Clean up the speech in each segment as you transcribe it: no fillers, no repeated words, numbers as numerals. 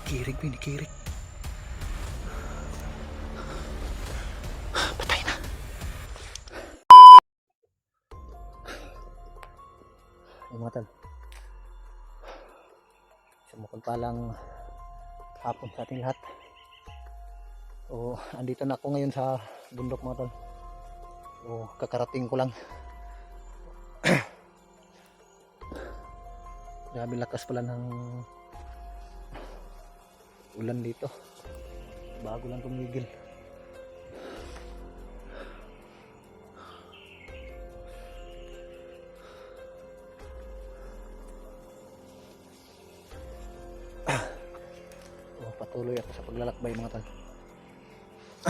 Kirig, kirig. Patay na. Ay mga tal. Sumukol palang hapon sa ating lahat. So, andito na ako ngayon sa bundok mga tal. So, kakarating ko lang. Grabe lakas pala ng ulan dito. Bago lang tumigil. So, patuloy ako sa paglalakbay mga tol.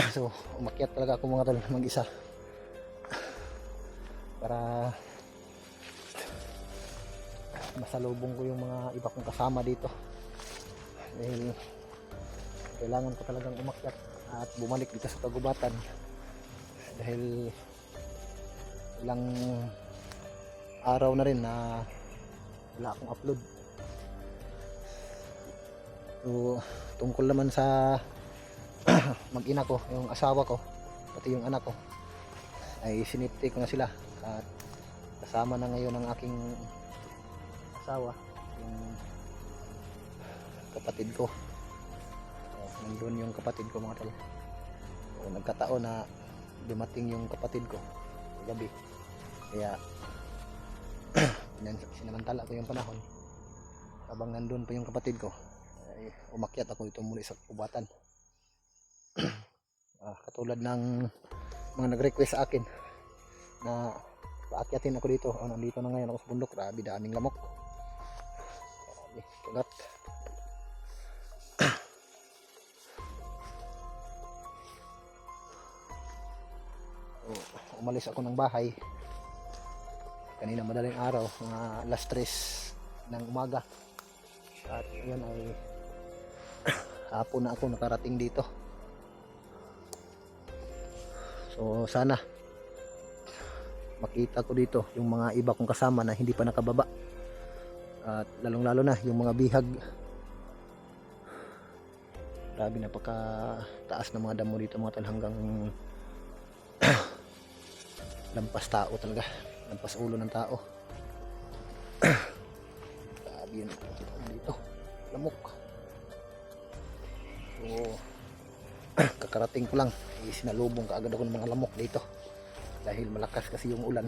So, umakyat talaga ako mga tol mag-isa. Para masalubong ko yung mga iba kong kasama dito. Dahil kailangan ko talagang umakyat at bumalik dito sa kagubatan. Dahil ilang araw na rin na wala akong upload. So, tungkol naman sa mag-ina ko, yung asawa ko, pati yung anak ko, ay sinipti ko na sila at kasama na ngayon ang aking asawa, yung kapatid ko. Nandun yung kapatid ko mga tol. So, nagkataon na dumating yung kapatid ko gabi, kaya sinamantala ko yung panahon habang nandun pa yung kapatid ko ay umakyat ako dito muli sa kubatan. Katulad ng mga nag-request sa akin na paakyatin ako dito. Nandito na ngayon ako sa bundok. Grabe, daming lamok, grabe kagat. Umalis ako ng bahay kanina madaling araw, mga alas 3 ng umaga, at yun ay hapon na ako nakarating dito. So sana makita ko dito yung mga iba kong kasama na hindi pa nakababa, at lalong lalo na yung mga bihag. Grabe, napaka taas ng mga damo dito mga tal, hanggang lampas tao talaga, lampas ulo ng tao. Grabe yun dito, lamok. So kakarating ko lang, sinalubong kaagad ako ng mga lamok dito dahil malakas kasi yung ulan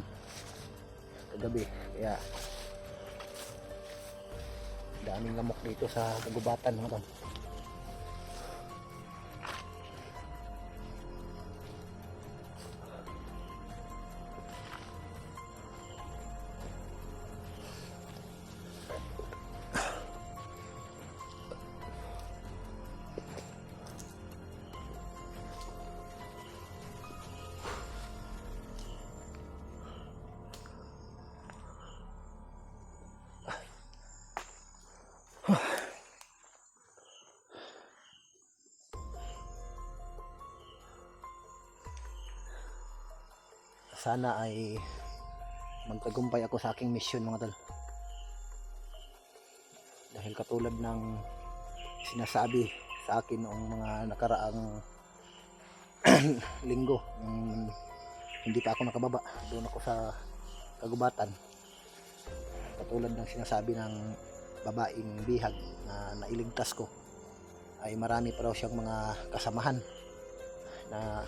kagabi, kaya daming lamok dito sa kagubatan mga tol. Sana ay magtagumpay ako sa aking mission mga tol, dahil katulad ng sinasabi sa akin noong mga nakaraang linggo, hindi pa ako nakababa doon ako sa kagubatan, katulad ng sinasabi ng babaeng bihag na nailigtas ko, ay marami pa raw siyang mga kasamahan na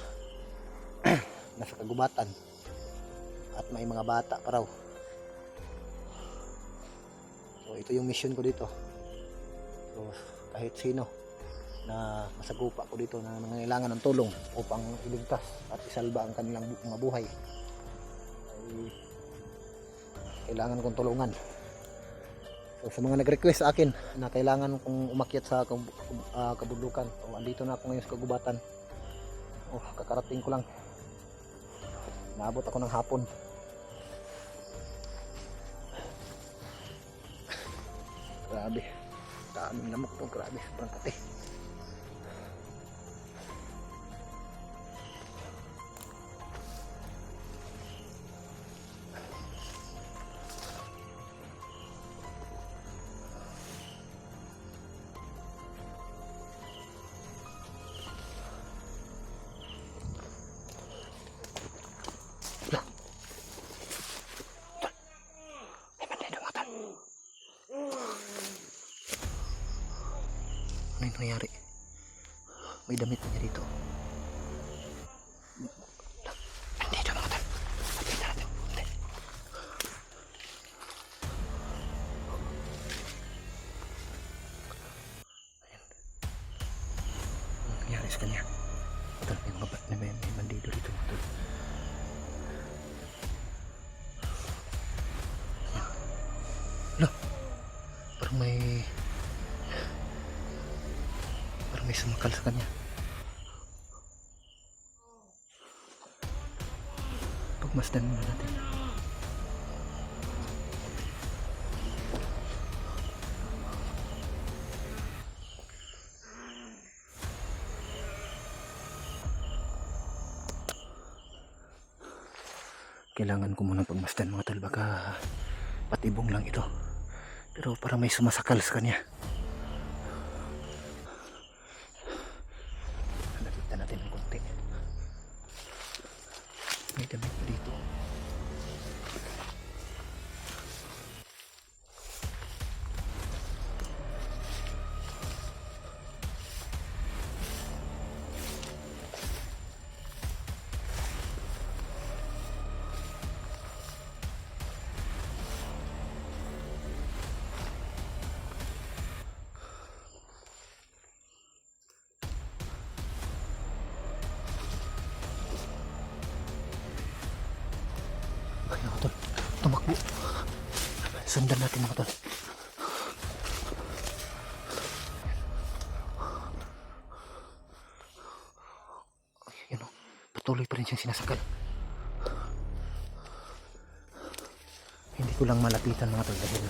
nasa kagubatan at may mga bata pa raw. So ito yung mission ko dito. So kahit sino na masagupa ko dito na nangangailangan ng tulong upang iligtas at isalba ang kanilang mga buhay, ay kailangan kong tulungan. So sa mga nag-request sa akin na kailangan kong umakyat sa kabundukan, o andito na ako ngayon sa kagubatan. Kakarating ko lang, naabot ako ng hapon. Grabe, daming lamok to, grabe, sobrang kate. nangyari. May damit pa niya dito. Dito mga tol. Lapit natin. Ano nangyari sa kanya? Tol, may bandido dito mga tol. Lo, parang may sumakal sa kanya. Pagmasdan muna natin. Kailangan ko muna pagmasdan mga tol, baka patibong lang ito. Pero parang may sumasakal sa kanya. Lapitan natin ng konti. May damit pa dito. Ay mga tol, tumakbo. Sundan natin mga tol. Ay, yun o, patuloy pa rin siyang sinasakal. Hindi ko lang malapitan mga tol dahil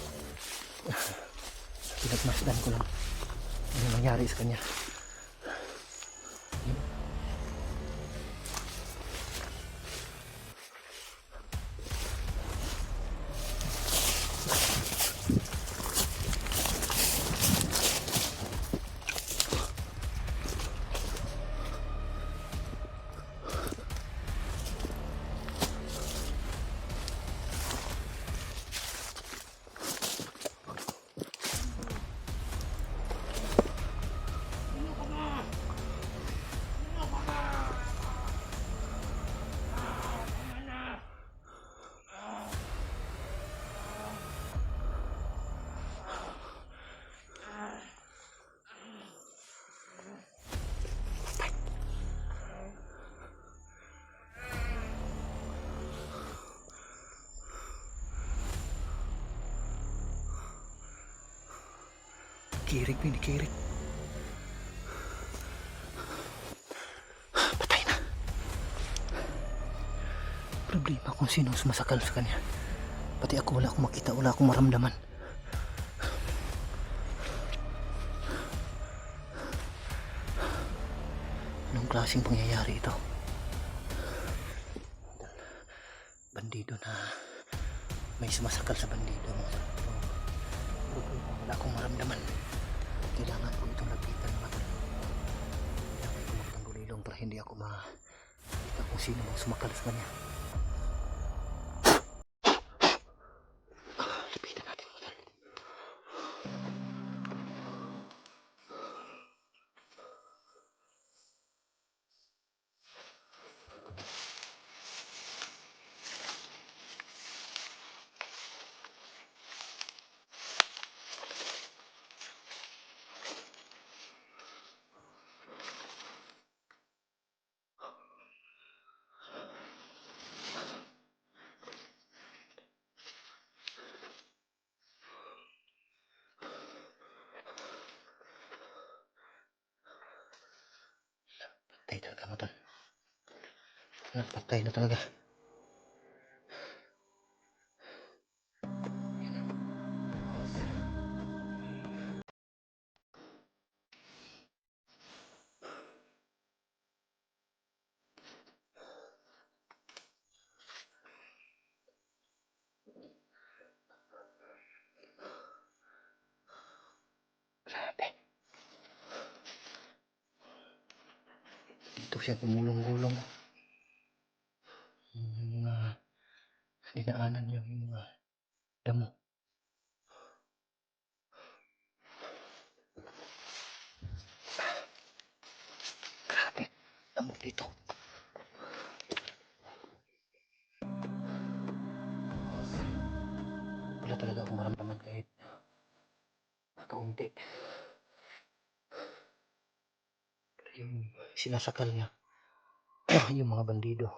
pinagmasdan ko lang ano nangyari sa kanya. Kirik, pinikirik. Patay na. Problema kung sino sumasakal sa kanya. Pati ako wala akong makita, wala akong maramdaman. Anong klaseng pangyayari ito? Bandido na may sumasakal sa bandido. Wala akong maramdaman. Kailangan ko itong lapitan mga tol. Kailangan ko magtanggulilong para hindi ako makita kung sino mang sumakal sa kanya. Lapitan natin mga tol. Patay talaga mga tol. Patay na talaga. Grabe. Dito siya gumulong-gulong. Yung mga dinaanan niya, yung mga damo. lamok dito. Wala talaga akong maramdaman kahit kaunti. Yung sinasakal niya, yung mga bandido.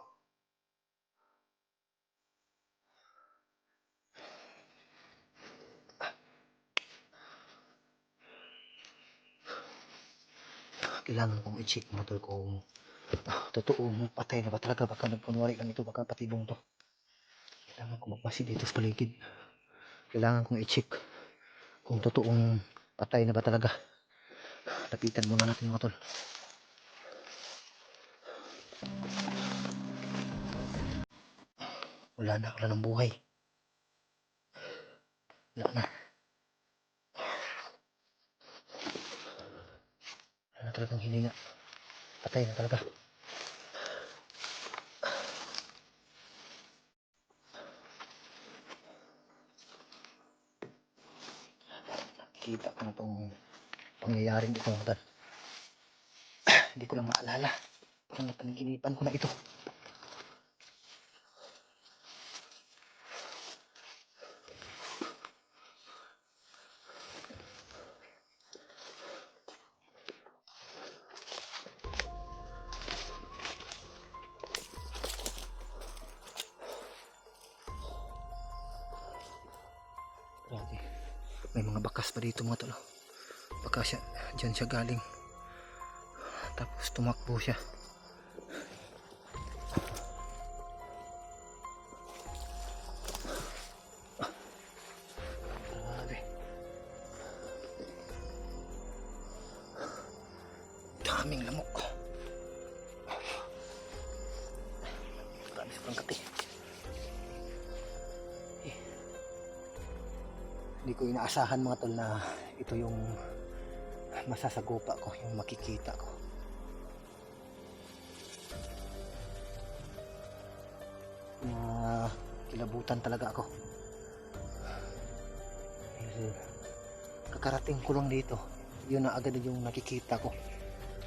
Kailangan kong i-check mga tol kung totoong patay na ba talaga. Baka nagpunwari lang ito, baka patibong to. Kailangan kong magmasid dito sa paligid. Kailangan kong i-check kung totoong patay na ba talaga. Lapitan muna natin mga tol. Wala na ng buhay. Wala na. Wala na talagang hininga. Patay na talaga. Nakikita ko na itong pangyayaring ito mga tol. Hindi ko lang maalala. Parang napanaginipan ko na ito. Grabe. May mga bakas pa dito mga tol. Baka siya, dyan siya galing. Tapos tumakbo siya. Grabe. Daming lamok. Grabe sobrang kati. Hindi ko inaasahan mga tol na ito yung masasagupa ko, yung makikita ko. Kilabutan talaga ako. Kakarating ko lang dito, yun na agad yung nakikita ko,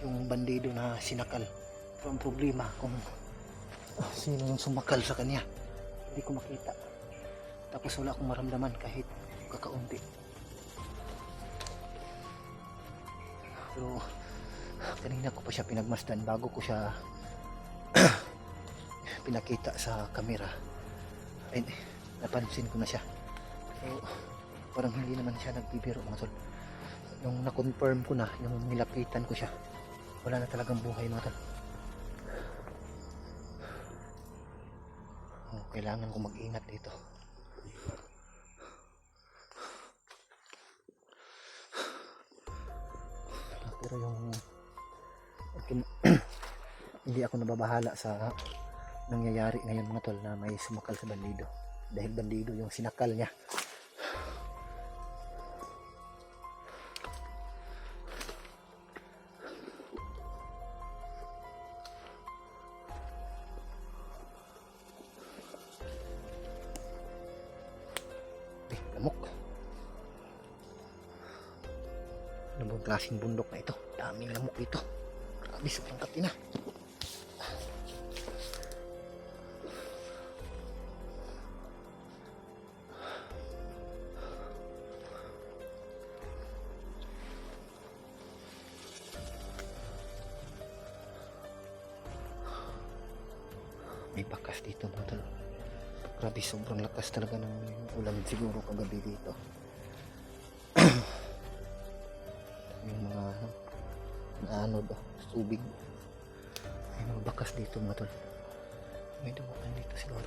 yung bandido na sinakal. Pero ang problema kung sino yung sumakal sa kanya, hindi ko makita. Tapos wala akong maramdaman kahit kakaunti. Pero kanina ko pa siya pinagmasdan bago ko siya pinakita sa camera. Ay, napansin ko na siya. Pero parang hindi naman siya nagbibiro mga tol. Nung na-confirm ko na, yung nilapitan ko siya, wala na talagang buhay mga tol. Kailangan ko mag-ingat dito. Pero yung hindi ako nababahala sa nangyayari ngayon mga tol na may sumakal sa bandido. Dahil bandido yung sinakal niya. Lamok. Ano bang klaseng bundok na ito? Daming lamok dito. Grabe sobrang kati na. May bakas dito mga tol. Grabe sobrang lakas talaga ng ulan siguro kagabi dito. Yung mga naanod tubig. May mga bakas dito mga tol. May dumaan dito siguro.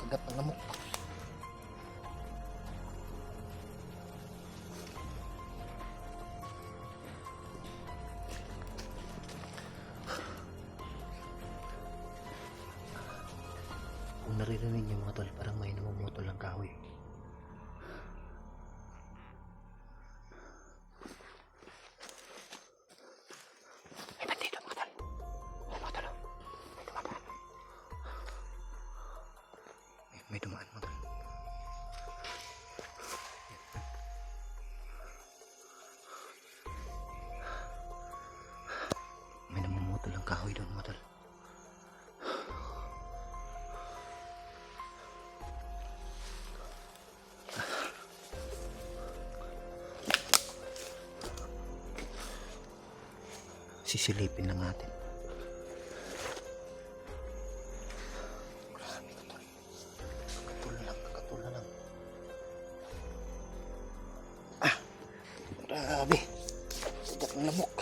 Kagat ng lamok. Kung naririnig niyo mga tol, parang may namumutol ng kahoy. May bandito mga tol. May dumaan mga kahoy doon mga tol. Sisilipin lang natin. Grabe ka tol. Nakatula lang. Ah! Grabe. Tigat ng lamok.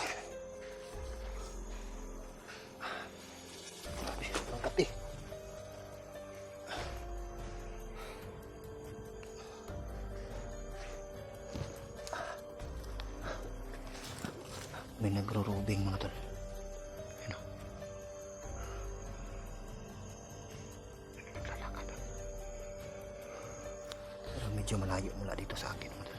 Grabe, ang kati. May nagro-robing mga tol. Ano? May naglalakad. Pero medyo malayo mula dito sa akin mga tol.